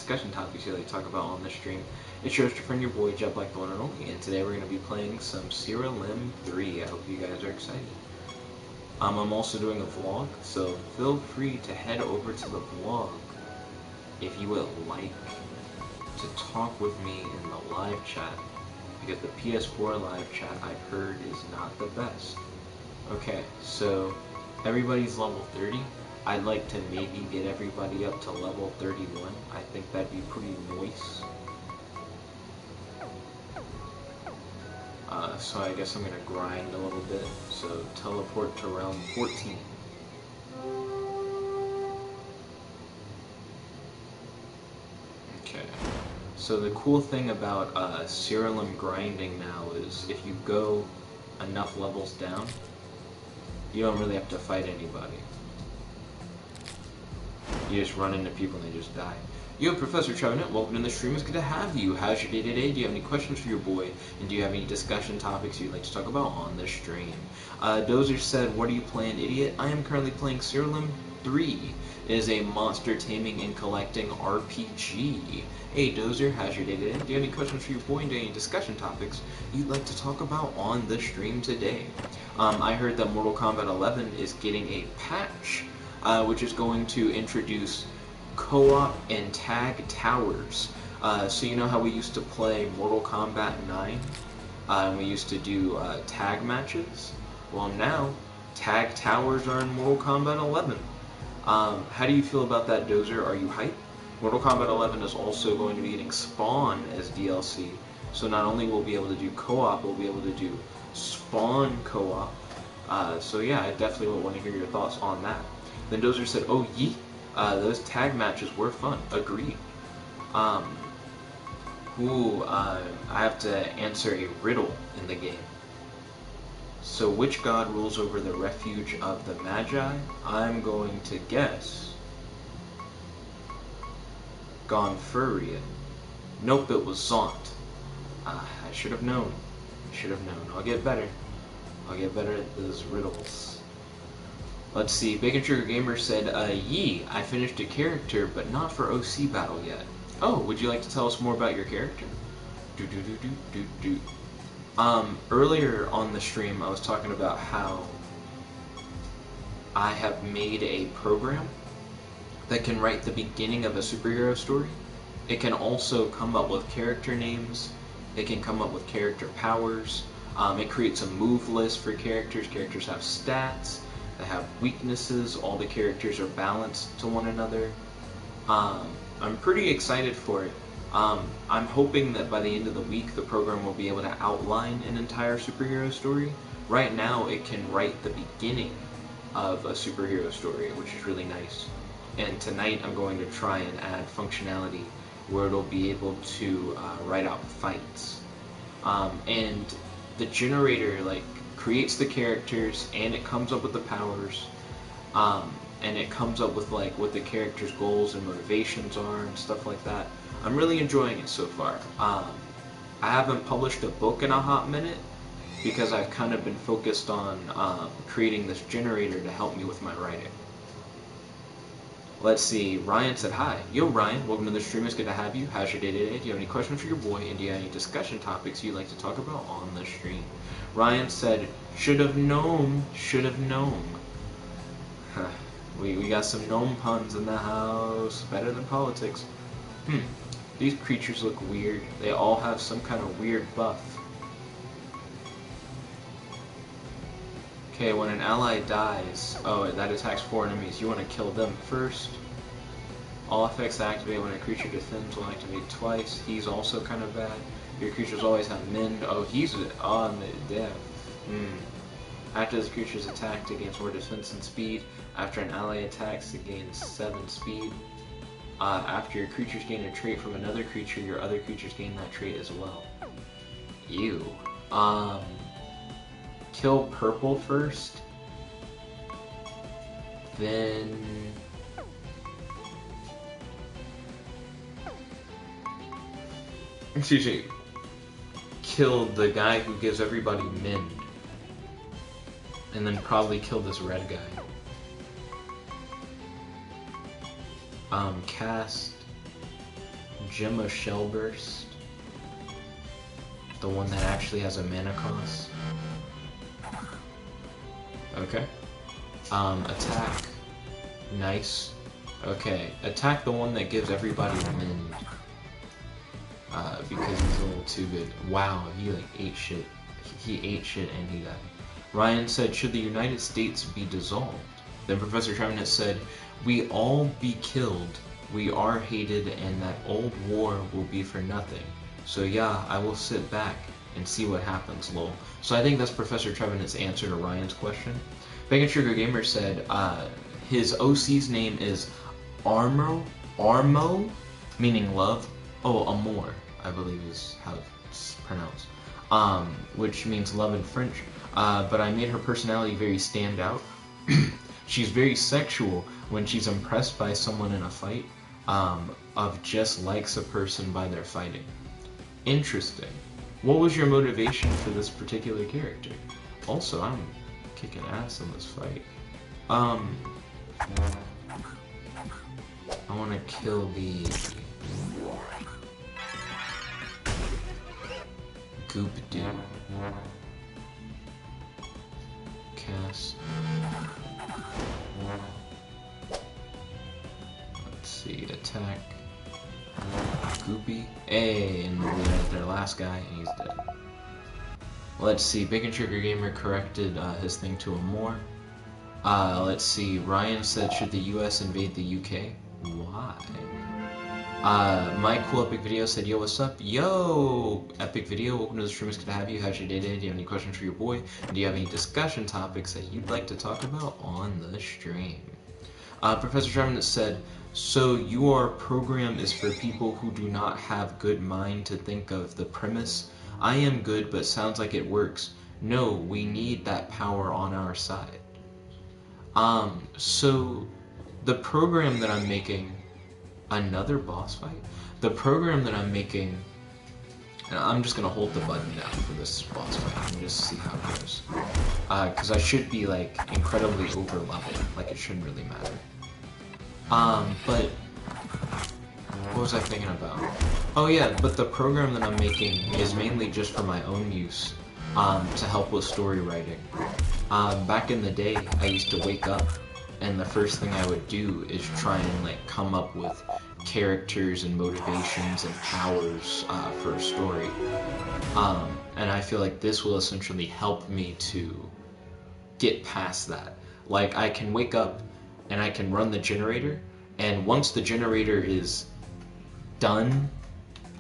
discussion topics you like to talk about on the stream. It's your friend, your boy, Jeb, like the one and only, and today we're going to be playing some Siralim 3. I hope you guys are excited. I'm also doing a vlog, so feel free to head over to the vlog if you would like to talk with me in the live chat, because the PS4 live chat I've heard is not the best. Okay, so everybody's level 30. I'd like to maybe get everybody up to level 31. I think that'd be pretty nice. So I guess I'm gonna grind a little bit. So teleport to realm 14. Okay. So the cool thing about Siralim grinding now is if you go enough levels down, you don't really have to fight anybody. You just run into people and they just die. Yo, Professor Trevenant, welcome to the stream. It's good to have you. How's your day today? Do you have any questions for your boy? And do you have any discussion topics you'd like to talk about on the stream? Dozer said, what are you playing, idiot? I am currently playing Siralim 3. It is a monster taming and collecting RPG. Hey, Dozer, how's your day today? Do you have any questions for your boy? And do you have any discussion topics you'd like to talk about on the stream today? I heard that Mortal Kombat 11 is getting a patch, which is going to introduce co-op and tag towers. So you know how we used to play Mortal Kombat 9? And we used to do tag matches? Well, now, tag towers are in Mortal Kombat 11. How do you feel about that, Dozer? Are you hyped? Mortal Kombat 11 is also going to be getting Spawn as DLC. So not only will we be able to do co-op, we'll be able to do Spawn co-op. So yeah, I definitely would want to hear your thoughts on that. Then Dozer said, oh yeet, those tag matches were fun. Agreed. I have to answer a riddle in the game. So which god rules over the refuge of the Magi? I'm going to guess Gonfurian. Nope, it was Zont. I should have known. I should have known. I'll get better. I'll get better at those riddles. Let's see, Bacon Sugar Gamer said, yee, I finished a character, but not for OC battle yet. Oh, would you like to tell us more about your character? Earlier on the stream, I was talking about how I have made a program that can write the beginning of a superhero story. It can also come up with character names. It can come up with character powers. It creates a move list for characters. Characters have stats. They have weaknesses. All the characters are balanced to one another. I'm pretty excited for it. I'm hoping that by the end of the week the program will be able to outline an entire superhero story. Right now it can write the beginning of a superhero story, which is really nice. And tonight I'm going to try and add functionality where it'll be able to write out fights. And the generator creates the characters, and it comes up with the powers, and it comes up with what the characters' goals and motivations are and stuff like that. I'm really enjoying it so far. I haven't published a book in a hot minute because I've kind of been focused on creating this generator to help me with my writing. Let's see, Ryan said hi. Yo Ryan, welcome to the stream, it's good to have you. How's your day today? Do you have any questions for your boy, and do you have any discussion topics you'd like to talk about on the stream? Ryan said, should have known, should have known. We got some gnome puns in the house, better than politics. These creatures look weird. They all have some kind of weird buff. Okay, when an ally dies, that attacks 4 enemies, you want to kill them first. All effects activate when a creature defends will activate twice. He's also kind of bad. Your creatures always have mend. Oh, he's on the death. After this creature is attacked, it gains more defense and speed. After an ally attacks, it gains 7 speed. After your creatures gain a trait from another creature, your other creatures gain that trait as well. Ew. Kill purple first, then excuse me, kill the guy who gives everybody mend, and then probably kill this red guy. Cast Gemma Shellburst, the one that actually has a mana cost. Okay. Attack. Nice. Okay. Attack the one that gives everybody mend. Because he's a little too good. Wow, he like ate shit. He ate shit and he died. Ryan said, should the United States be dissolved? Then Professor Trevenant said, we all be killed. We are hated and that old war will be for nothing. So yeah, I will sit back and see what happens, lol. So I think that's Professor Trevenant's answer to Ryan's question. Bacon Sugar Gamer said, his OC's name is Armo, meaning love. Oh, Amour, I believe is how it's pronounced. Which means love in French. But I made her personality very stand out. She's very sexual when she's impressed by someone in a fight, of just likes a person by their fighting. Interesting. What was your motivation for this particular character? Also, I'm kicking ass in this fight. I want to kill the goop dude. Cast. Let's see, attack. Goopy. Hey, and their last guy, and he's dead. Let's see, Bacon Sugar Gamer corrected his thing to a more. Let's see, Ryan said, should the US invade the UK? Why? My Cool Epic Video said, yo, what's up? Yo, Epic Video, welcome to the stream. It's good to have you. How's your day today? Do you have any questions for your boy? Do you have any discussion topics that you'd like to talk about on the stream? Professor Trevenant said, so your program is for people who do not have good mind to think of the premise. I am good, but sounds like it works. No, we need that power on our side. So the program that I'm making, another boss fight? The program that I'm making, and I'm just gonna hold the button down for this boss fight and just see how it goes. Cause I should be like incredibly over leveled, like it shouldn't really matter. But what was I thinking about? Oh yeah, but the program that I'm making is mainly just for my own use, to help with story writing. Back in the day, I used to wake up, and the first thing I would do is try and like come up with characters and motivations and powers for a story. And I feel like this will essentially help me to get past that. Like I can wake up and I can run the generator, and once the generator is done,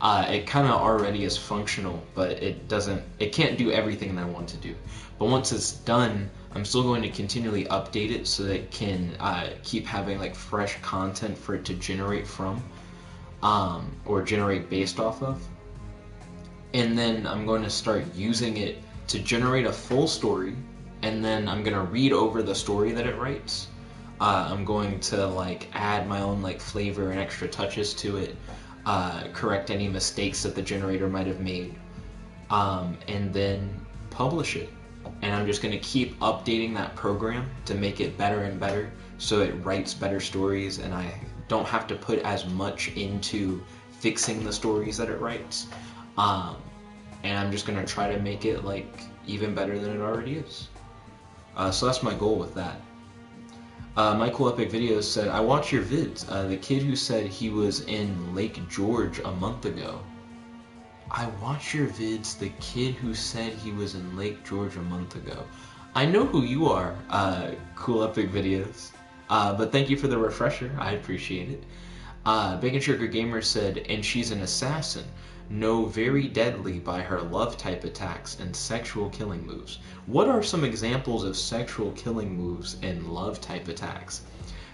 it kind of already is functional, but it can't do everything that I want to do. But once it's done, I'm still going to continually update it so that it can keep having like fresh content for it to generate from, or generate based off of. And then I'm going to start using it to generate a full story, and then I'm going to read over the story that it writes. I'm going to like add my own like flavor and extra touches to it, correct any mistakes that the generator might have made, and then publish it. And I'm just going to keep updating that program to make it better and better so it writes better stories, and I don't have to put as much into fixing the stories that it writes. And I'm just going to try to make it like even better than it already is. So that's my goal with that. My Cool Epic Videos said, I watch your vids. The kid who said he was in Lake George a month ago. I watch your vids, the kid who said he was in Lake George a month ago. I know who you are, Cool Epic Videos. But thank you for the refresher, I appreciate it. Bacon Sugar Gamer said, and she's an assassin. No, very deadly by her love type attacks and sexual killing moves. What are some examples of sexual killing moves and love type attacks?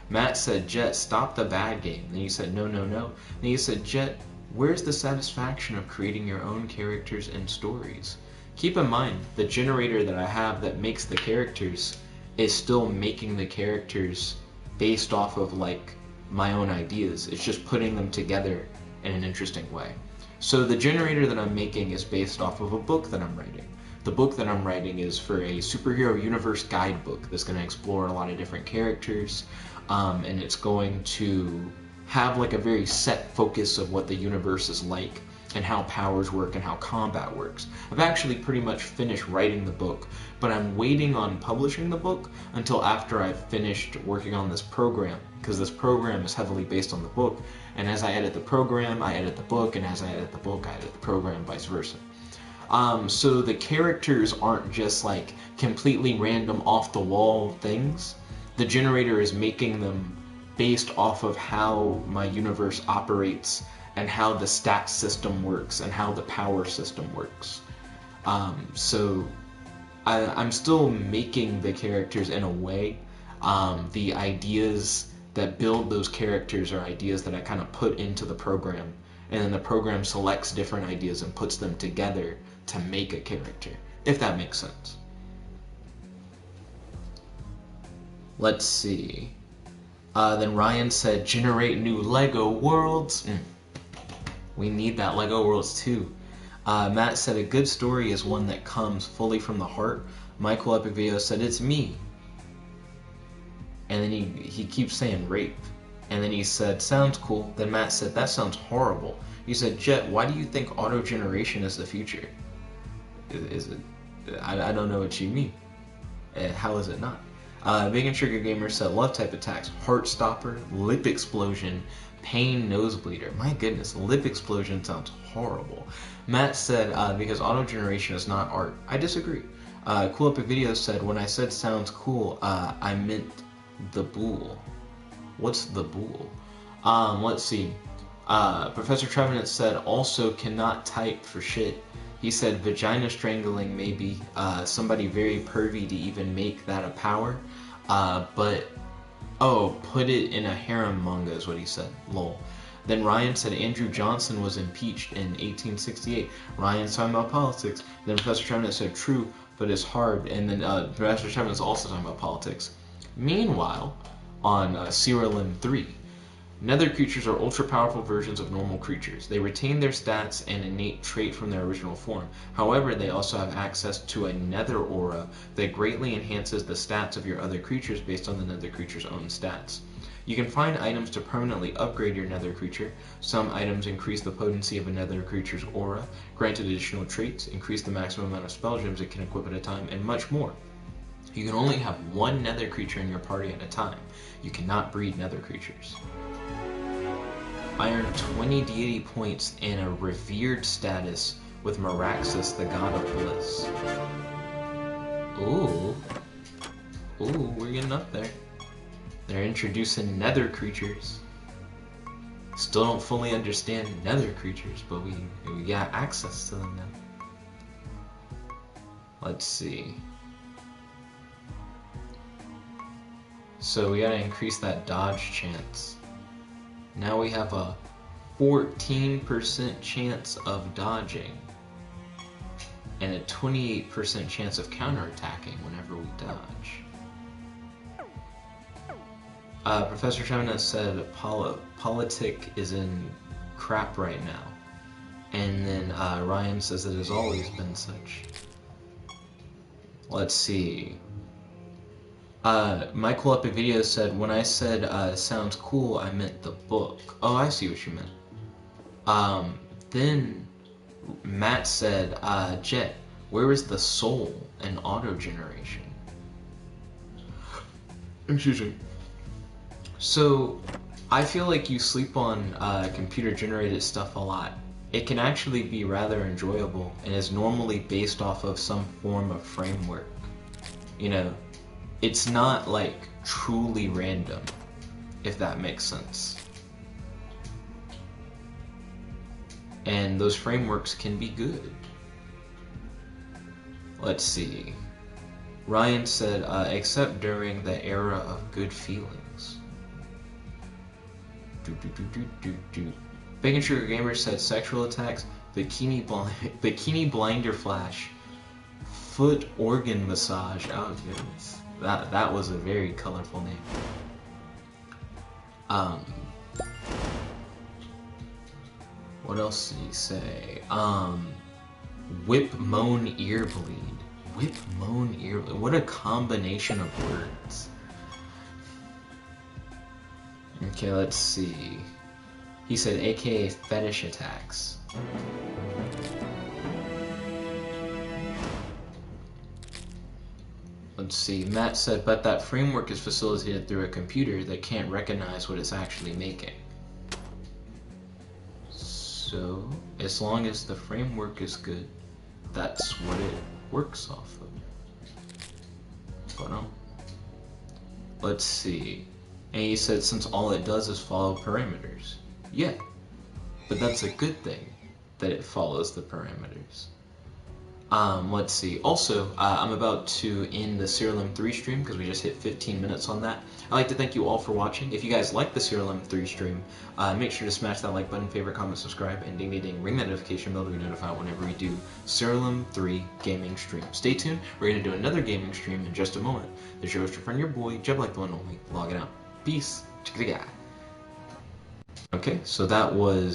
Matt said, Jet, stop the bad game. Then you said, no, no, no. Then you said, Jet, where's the satisfaction of creating your own characters and stories? Keep in mind, the generator that I have that makes the characters is still making the characters based off of like my own ideas. It's just putting them together in an interesting way. So the generator that I'm making is based off of a book that I'm writing. The book that I'm writing is for a superhero universe guidebook that's going to explore a lot of different characters, and it's going to have like a very set focus of what the universe is like and how powers work and how combat works. I've actually pretty much finished writing the book, but I'm waiting on publishing the book until after I've finished working on this program, because this program is heavily based on the book, and as I edit the program, I edit the book, and as I edit the book, I edit the program, vice versa. So the characters aren't just like completely random off-the-wall things. The generator is making them based off of how my universe operates and how the stat system works and how the power system works. So I'm still making the characters in a way. The ideas that build those characters are ideas that I kind of put into the program, and then the program selects different ideas and puts them together to make a character, if that makes sense. Let's see. Then Ryan said, generate new Lego worlds. We need that Lego worlds too. Matt said, a good story is one that comes fully from the heart. Michael Epic Video said, it's me. And then he keeps saying rape. And then he said, sounds cool. Then Matt said, that sounds horrible. He said, Jet, why do you think auto-generation is the future? Is it? I don't know what you mean. How is it not? Vegan Sugar Gamer said, love type attacks. Heart stopper, lip explosion, pain nosebleeder. My goodness, lip explosion sounds horrible. Matt said, because auto-generation is not art. I disagree. Cool Epic Video said, when I said sounds cool, I meant the bool. What's the bool? Let's see. Professor Trevenant said, also cannot type for shit. He said, vagina strangling may be somebody very pervy to even make that a power. But, put it in a harem manga is what he said. Lol. Then Ryan said Andrew Johnson was impeached in 1868. Ryan's talking about politics. Then Professor Trevenant said, true, but it's hard. And then Professor Trevenant's also talking about politics. Meanwhile, on Siralim 3, nether creatures are ultra-powerful versions of normal creatures. They retain their stats and innate trait from their original form. However, they also have access to a nether aura that greatly enhances the stats of your other creatures based on the nether creature's own stats. You can find items to permanently upgrade your nether creature. Some items increase the potency of a nether creature's aura, grant additional traits, increase the maximum amount of spell gems it can equip at a time, and much more. You can only have one nether creature in your party at a time. You cannot breed nether creatures. I earned 20 deity points and a revered status with Meraxus, the god of bliss. Ooh, we're getting up there. They're introducing nether creatures. Still don't fully understand nether creatures, but we got access to them now. Let's see. So we gotta increase that dodge chance. Now we have a 14% chance of dodging and a 28% chance of counterattacking whenever we dodge. Professor Shona said politic is in crap right now. And then Ryan says it has always been such. Let's see. Michael Epic Video said, when I said sounds cool, I meant the book. Oh, I see what you meant. Then Matt said, Jet, where is the soul in auto-generation? Excuse me. So, I feel like you sleep on computer-generated stuff a lot. It can actually be rather enjoyable and is normally based off of some form of framework. You know, it's not like truly random, if that makes sense. And those frameworks can be good. Let's see. Ryan said, except during the era of good feelings. Bacon Sugar Gamer said sexual attacks, bikini blinder flash, foot organ massage. Oh goodness, that was a very colorful name. What else did he say? Whip moan ear bleed. Whip moan ear bleed. What a combination of words. Okay, let's see. He said, AKA fetish attacks. Let's see. Matt said, but that framework is facilitated through a computer that can't recognize what it's actually making. So, as long as the framework is good, that's what it works off of. But let's see. And he said, since all it does is follow parameters. Yeah, but that's a good thing that it follows the parameters. Let's see. Also, I'm about to end the Siralim 3 stream because we just hit 15 minutes on that. I'd like to thank you all for watching. If you guys like the Siralim 3 stream, make sure to smash that like button, favorite, comment, subscribe, and ding ding ding, ring that notification bell to be notified whenever we do Siralim 3 gaming stream. Stay tuned. We're going to do another gaming stream in just a moment. This is your host, your friend, your boy, Jeb like the one only, logging out. Peace. Okay, so that was